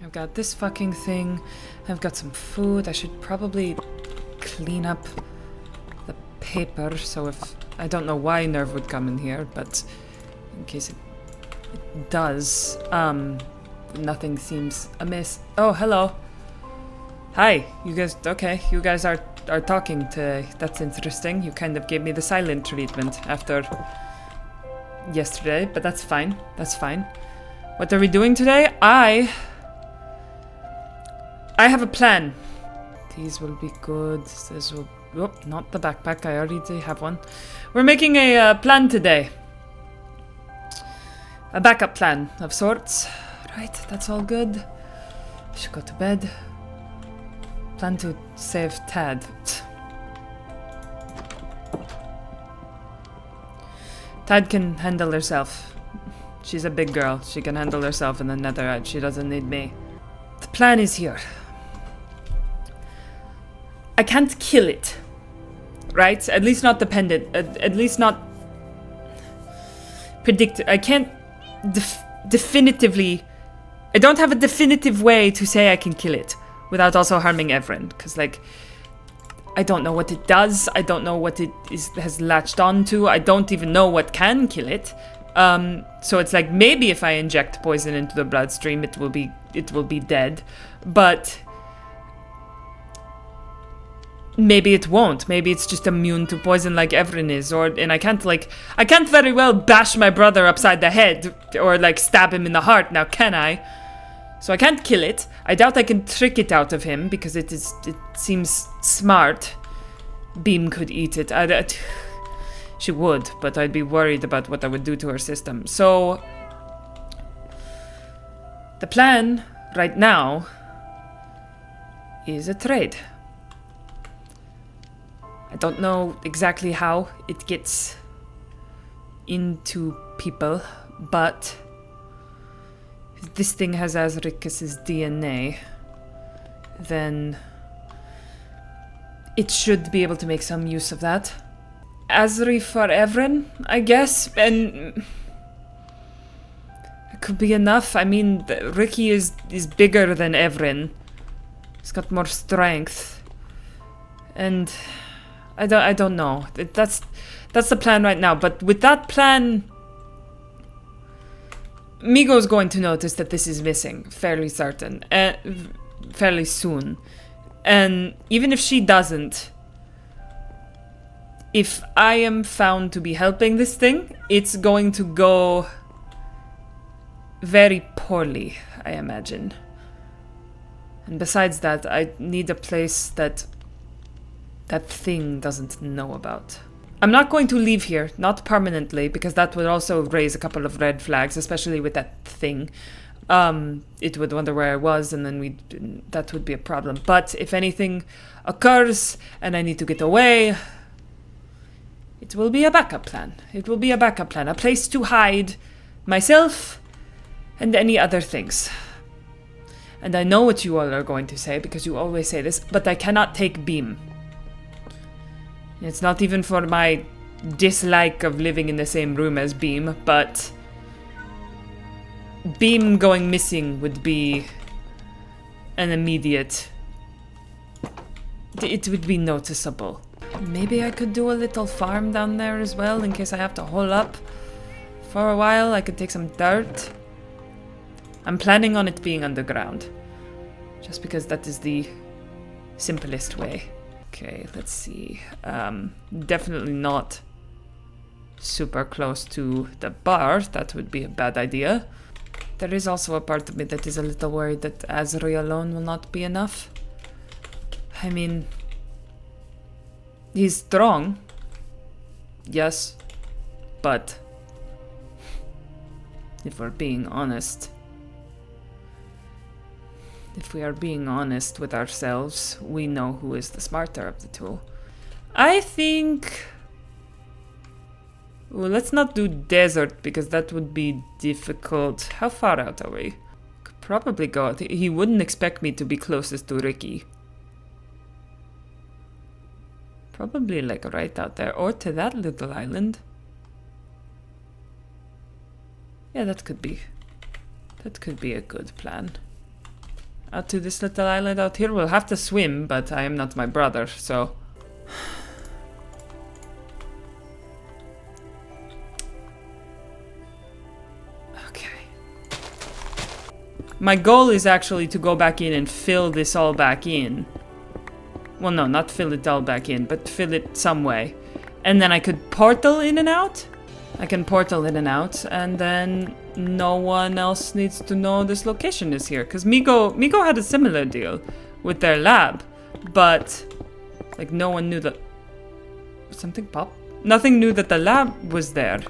I've got this fucking thing. I've got some food. I should probably clean up the paper, so if... I don't know why Nerve would come in here, but in case it does, nothing seems amiss. Oh, hello. Hi, you guys, okay, you guys are talking today. That's interesting. You kind of gave me the silent treatment after yesterday, but that's fine. That's fine. What are we doing today? I have a plan. These will be good. This will... Oh, not the backpack. I already have one. We're making a plan today. A backup plan of sorts. Right, that's all good. I should go to bed. Plan to save Tad. Tad can handle herself. She's a big girl. She can handle herself in the netherite. She doesn't need me. The plan is here. I can't kill it. Right? At least not dependent. At least not predict. I can't definitively... I don't have a definitive way to say I can kill it without also harming Evren. Because, like, I don't know what it does. I don't know what it has latched onto. I don't even know what can kill it. So it's like, maybe if I inject poison into the bloodstream, it will be dead. But maybe it won't. Maybe it's just immune to poison like Evren is. And I can't very well bash my brother upside the head or like stab him in the heart now, can I? So I can't kill it. I doubt I can trick it out of him because it seems smart. Beam could eat it. She would, but I'd be worried about what I would do to her system. So the plan right now is a trade. I don't know exactly how it gets into people, but if this thing has Azricus's DNA, then it should be able to make some use of that. Azri for Evren, I guess, and it could be enough. I mean, Ricky is bigger than Evren. He's got more strength, and I don't know. That's the plan right now. But with that plan, Migo's going to notice that this is missing, fairly certain, fairly soon. And even if she doesn't, if I am found to be helping this thing, it's going to go very poorly, I imagine. And besides that, I need a place that thing doesn't know about. I'm not going to leave here, not permanently, because that would also raise a couple of red flags, especially with that thing. It would wonder where I was, and then that would be a problem. But if anything occurs and I need to get away, it will be a backup plan. It will be a backup plan, a place to hide myself and any other things. And I know what you all are going to say, because you always say this, but I cannot take Beam. It's not even for my dislike of living in the same room as Beam, but Beam going missing would be an immediate... It would be noticeable. Maybe I could do a little farm down there as well, in case I have to hole up for a while. I could take some dirt. I'm planning on it being underground, just because that is the simplest way. Okay, let's see. Definitely not super close to the bar. That would be a bad idea. There is also a part of me that is a little worried that Azri alone will not be enough. I mean, he's strong. Yes. But if we're being honest, if we are being honest with ourselves, we know who is the smarter of the two. I think... Well, let's not do desert, because that would be difficult. How far out are we? Could probably go out. He wouldn't expect me to be closest to Ricky. Probably like right out there, or to that little island. Yeah, that could be a good plan. out to this little island out here. We'll have to swim, but I am not my brother, so... Okay. My goal is actually to go back in and fill this all back in. Well, no, not fill it all back in, but fill it some way. And then I could portal in and out? I can portal in and out, and then no one else needs to know this location is here. Because Migo had a similar deal with their lab, but like no one knew that... Something popped? Nothing knew that the lab was there.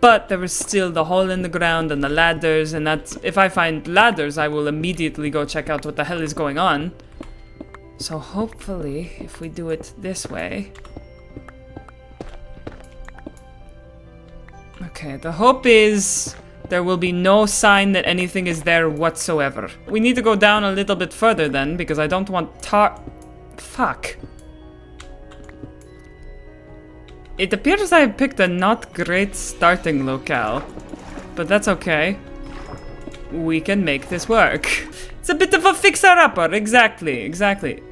But there was still the hole in the ground and the ladders, and that's... If I find ladders, I will immediately go check out what the hell is going on. So hopefully, if we do it this way... Okay, the hope is there will be no sign that anything is there whatsoever. We need to go down a little bit further then, because I don't want Fuck. It appears I picked a not great starting locale, but that's okay. We can make this work. It's a bit of a fixer-upper, exactly.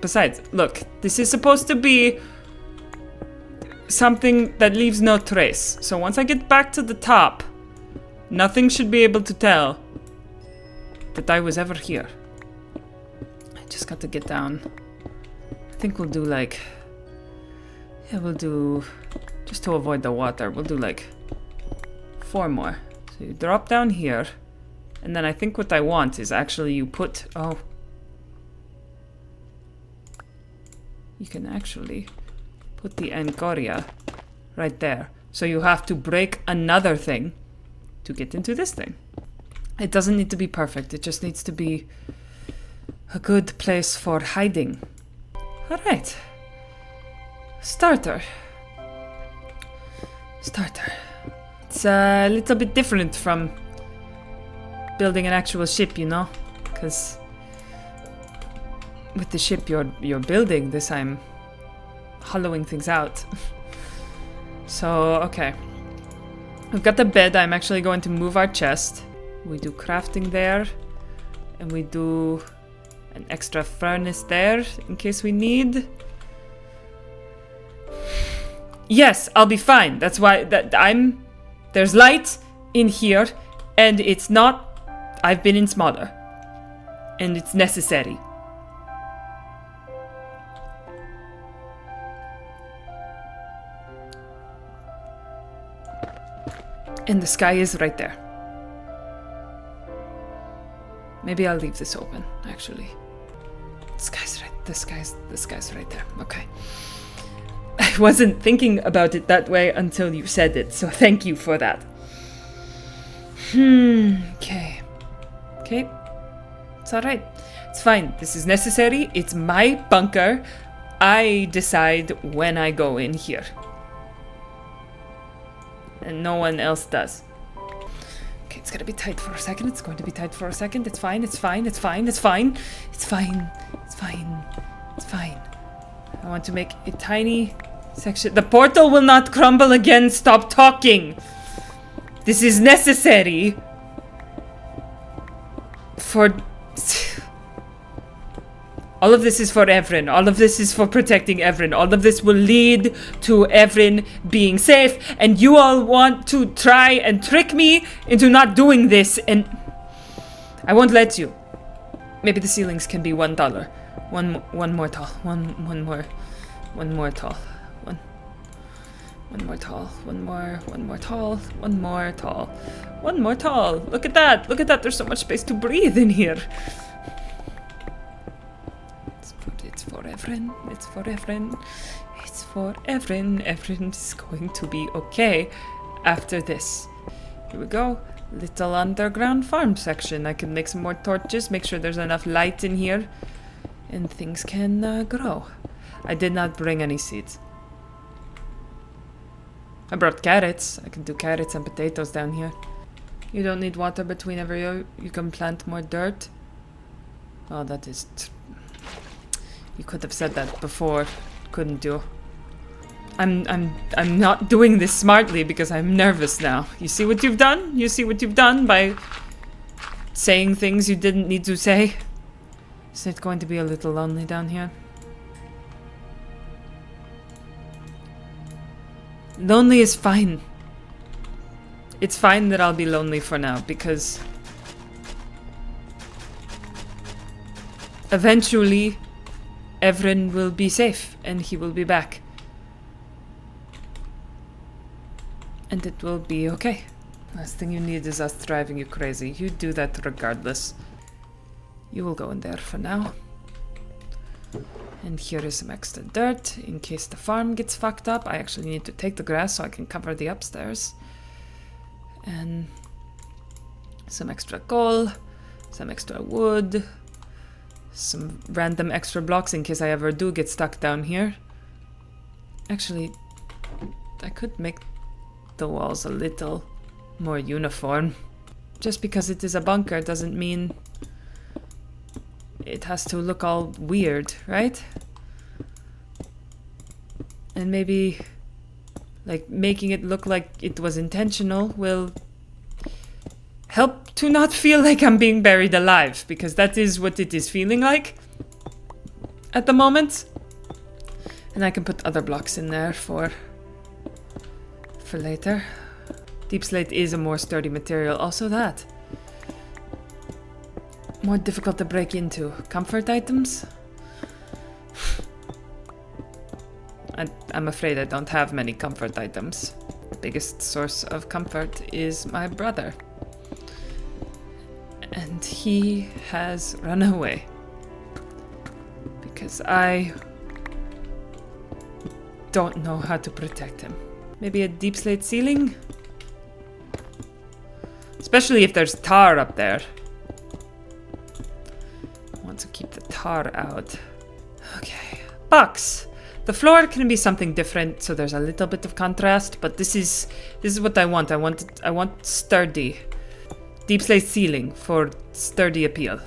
Besides, look, this is supposed to be something that leaves no trace. So once I get back to the top, nothing should be able to tell that I was ever here. I just got to get down. I think we'll do like... Yeah, we'll do... Just to avoid the water, we'll do like 4 more. So you drop down here, and then I think what I want is actually you put... Oh. You can actually put the Ancoria right there. So you have to break another thing to get into this thing. It doesn't need to be perfect, it just needs to be a good place for hiding. Alright. Starter. It's a little bit different from building an actual ship, you know? Because with the ship you're building, this I'm hollowing things out. So, okay. We've got the bed. I'm actually going to move our chest. We do crafting there. And we do an extra furnace there in case we need. Yes, I'll be fine. That's why there's light in here, and it's not... I've been in smaller. And it's necessary. And the sky is right there. Maybe I'll leave this open, actually. The sky's right there. Okay. I wasn't thinking about it that way until you said it, so thank you for that. Okay. Okay. It's alright. It's fine. This is necessary. It's my bunker. I decide when I go in here. And no one else does. Okay, it's gonna be tight for a second. It's going to be tight for a second. It's fine. I want to make a tiny section. The portal will not crumble again. Stop talking. This is necessary for... All of this is for Evren. All of this is for protecting Evren. All of this will lead to Evren being safe. And you all want to try and trick me into not doing this. And I won't let you. Maybe the ceilings can be $1. One more tall. One more tall. One more tall. One more tall. Look at that. There's so much space to breathe in here. It's for Evren. Evren is going to be okay after this. Here we go. Little underground farm section. I can make some more torches, make sure there's enough light in here, and things can grow. I did not bring any seeds. I brought carrots. I can do carrots and potatoes down here. You don't need water between every year. You can plant more dirt. Oh, that is... You could have said that before, couldn't you? I'm not doing this smartly because I'm nervous now. You see what you've done? You see what you've done by saying things you didn't need to say? Is it going to be a little lonely down here? Lonely is fine. It's fine that I'll be lonely for now, because eventually Evren will be safe and he will be back. And it will be okay. Last thing you need is us driving you crazy. You do that regardless. You will go in there for now. And here is some extra dirt in case the farm gets fucked up. I actually need to take the grass so I can cover the upstairs. And some extra coal, some extra wood, some random extra blocks in case I ever do get stuck down here. Actually, I could make the walls a little more uniform. Just because it is a bunker doesn't mean it has to look all weird, right? And maybe like making it look like it was intentional will help to not feel like I'm being buried alive, because that is what it is feeling like at the moment. And I can put other blocks in there for later. Deep slate is a more sturdy material, also that. More difficult to break into. Comfort items? I'm afraid I don't have many comfort items. The biggest source of comfort is my brother. And he has run away. Because I don't know how to protect him. Maybe a deep slate ceiling? Especially if there's tar up there. I want to keep the tar out. Okay. Box! The floor can be something different, so there's a little bit of contrast, but this is what I want. I want sturdy. Deep slate ceiling for sturdy appeal.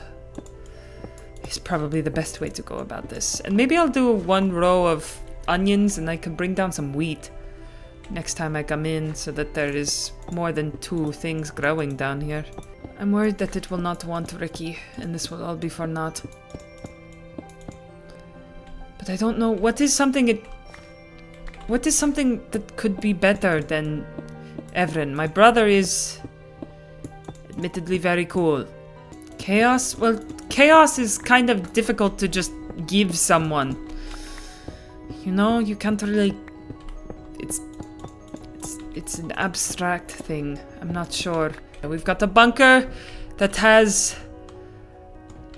Is probably the best way to go about this. And maybe I'll do one row of onions and I can bring down some wheat next time I come in, so that there is more than 2 things growing down here. I'm worried that it will not want Ricky, and this will all be for naught. But I don't know, what is something that could be better than Evren? My brother is admittedly very cool. Chaos? Well, chaos is kind of difficult to just give someone. You know, you can't really... It's an abstract thing. I'm not sure. We've got a bunker that has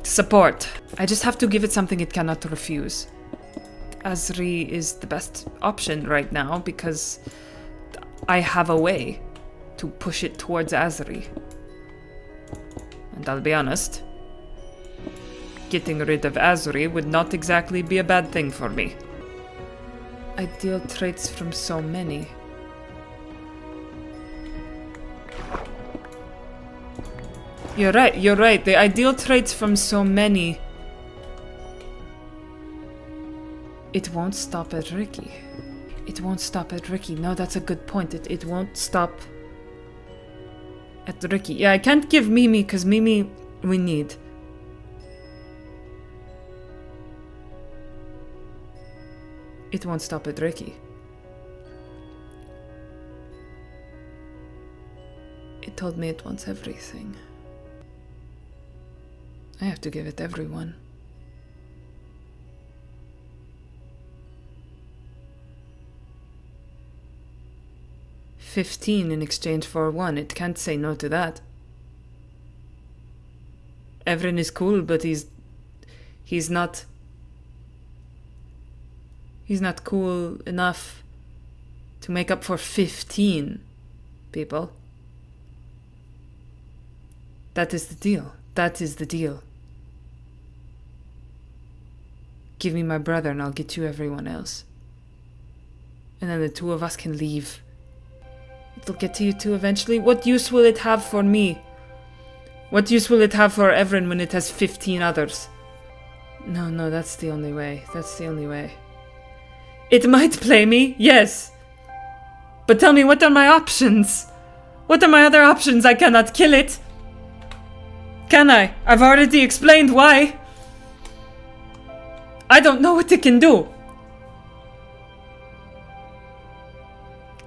support. I just have to give it something it cannot refuse. Azri is the best option right now because I have a way to push it towards Azri. And I'll be honest, getting rid of Azri would not exactly be a bad thing for me. Ideal traits from so many. You're right. The ideal traits from so many. It won't stop at Ricky. It won't stop at Ricky. No, that's a good point. It won't stop at Ricky. Yeah, I can't give Mimi, because Mimi we need. It won't stop at Ricky. It told me it wants everything. I have to give it everyone. $15 in exchange for 1. It can't say no to that. Evren is cool, but he's not cool enough to make up for 15 people. That is the deal. That is the deal. Give me my brother and I'll get you everyone else. And then the 2 of us can leave. It'll get to you too eventually. What use will it have for me? What use will it have for Evren when it has 15 others? No, that's the only way. That's the only way. It might play me, yes. But tell me, what are my options? What are my other options? I cannot kill it. Can I? I've already explained why. I don't know what it can do.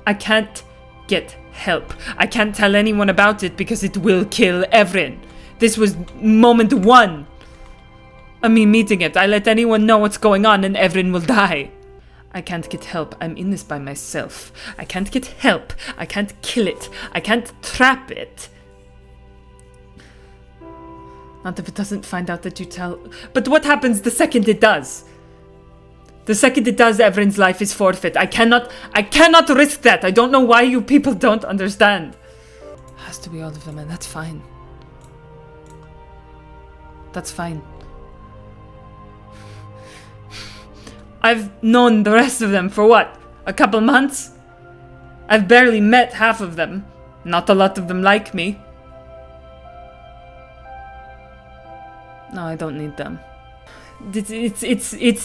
I can't get help. I can't tell anyone about it because it will kill Evren. This was moment one of me meeting it. I let anyone know what's going on and Evren will die. I can't get help. I'm in this by myself. I can't get help. I can't kill it. I can't trap it. Not if it doesn't find out that you tell... But what happens the second it does? The second it does, Evren's life is forfeit. I cannot risk that. I don't know why you people don't understand. It has to be all of them, and that's fine. That's fine. I've known the rest of them for what? A couple months? I've barely met half of them. Not a lot of them like me. No, I don't need them. It's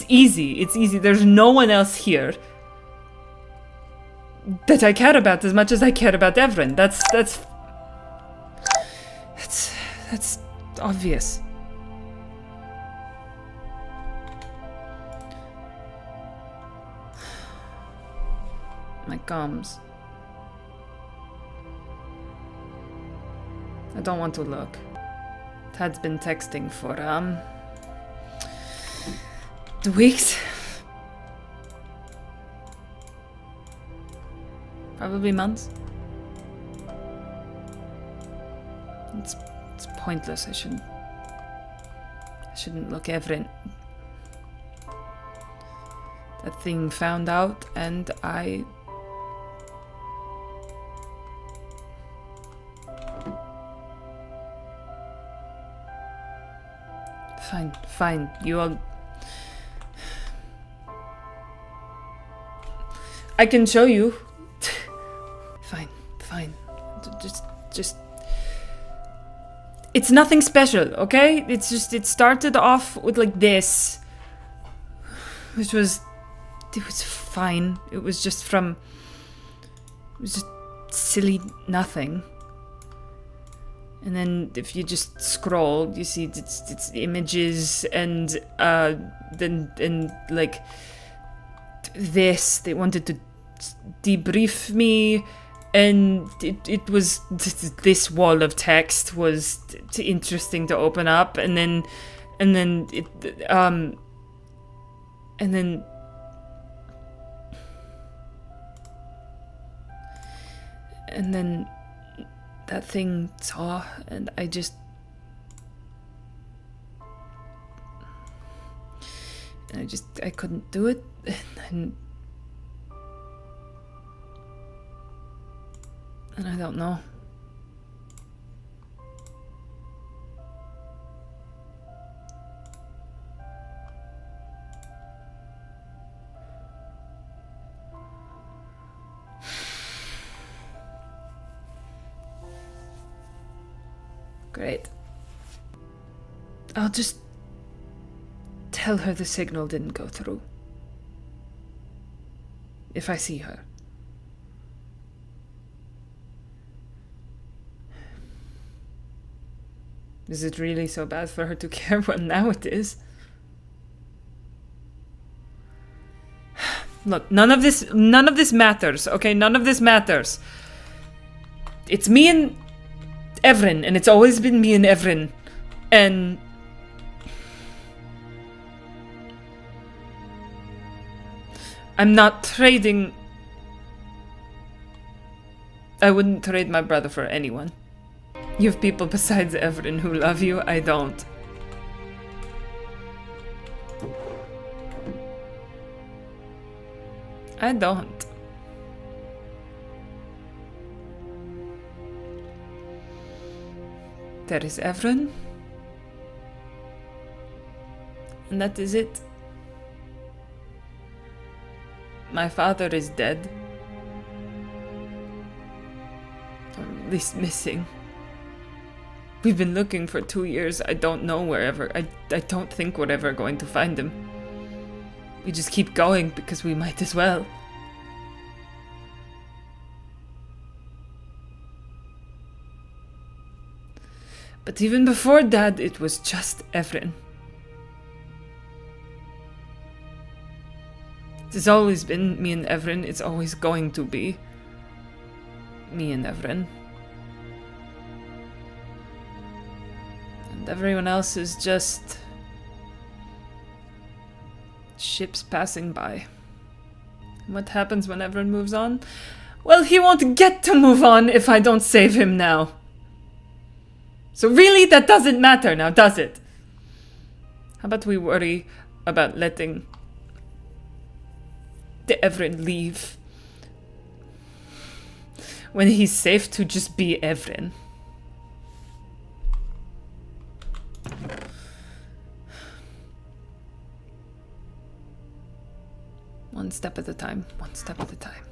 easy. It's easy. There's no one else here that I care about as much as I care about Evren. That's obvious. My gums. I don't want to look. Tad's been texting for 2 weeks. Probably months. It's pointless. I shouldn't look Evren. That thing found out and I... Fine, you all... I can show you. Fine. Just... It's nothing special, okay? It's just, it started off with like this. Which was... It was fine. It was just from... It was just silly nothing. And then if you just scroll, you see it's images and like this. They wanted to debrief me, and it was this wall of text was interesting to open up, and then that thing saw, and I couldn't do it, and I don't know. Great. I'll just tell her the signal didn't go through. If I see her. Is it really so bad for her to care? Well, now it is. Look, none of this matters, okay? None of this matters. It's me and Evren, and it's always been me and Evren, and I'm not trading. I wouldn't trade my brother for anyone. You have people besides Evren who love you. I don't. I don't. There is Evren. And that is it. My father is dead. Or at least missing. We've been looking for 2 years. I don't know wherever. I don't think we're ever going to find him. We just keep going because we might as well. But even before that, it was just Evren. It's always been me and Evren. It's always going to be me and Evren. And everyone else is just ships passing by. And what happens when Evren moves on? Well, he won't get to move on if I don't save him now. So really, that doesn't matter now, does it? How about we worry about letting the Evren leave when he's safe to just be Evren? One step at a time, one step at a time.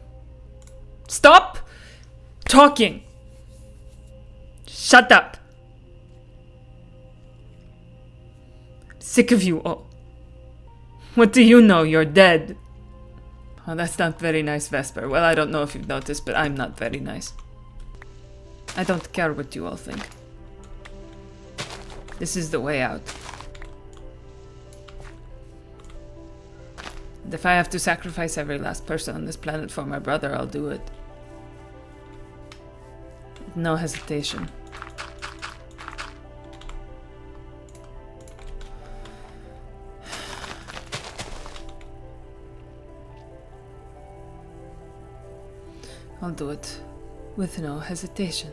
Stop talking! Shut up! I'm sick of you all. What do you know? You're dead. Oh, that's not very nice, Vesper. Well, I don't know if you've noticed, but I'm not very nice. I don't care what you all think. This is the way out. And if I have to sacrifice every last person on this planet for my brother, I'll do it. No hesitation. I'll do it with no hesitation.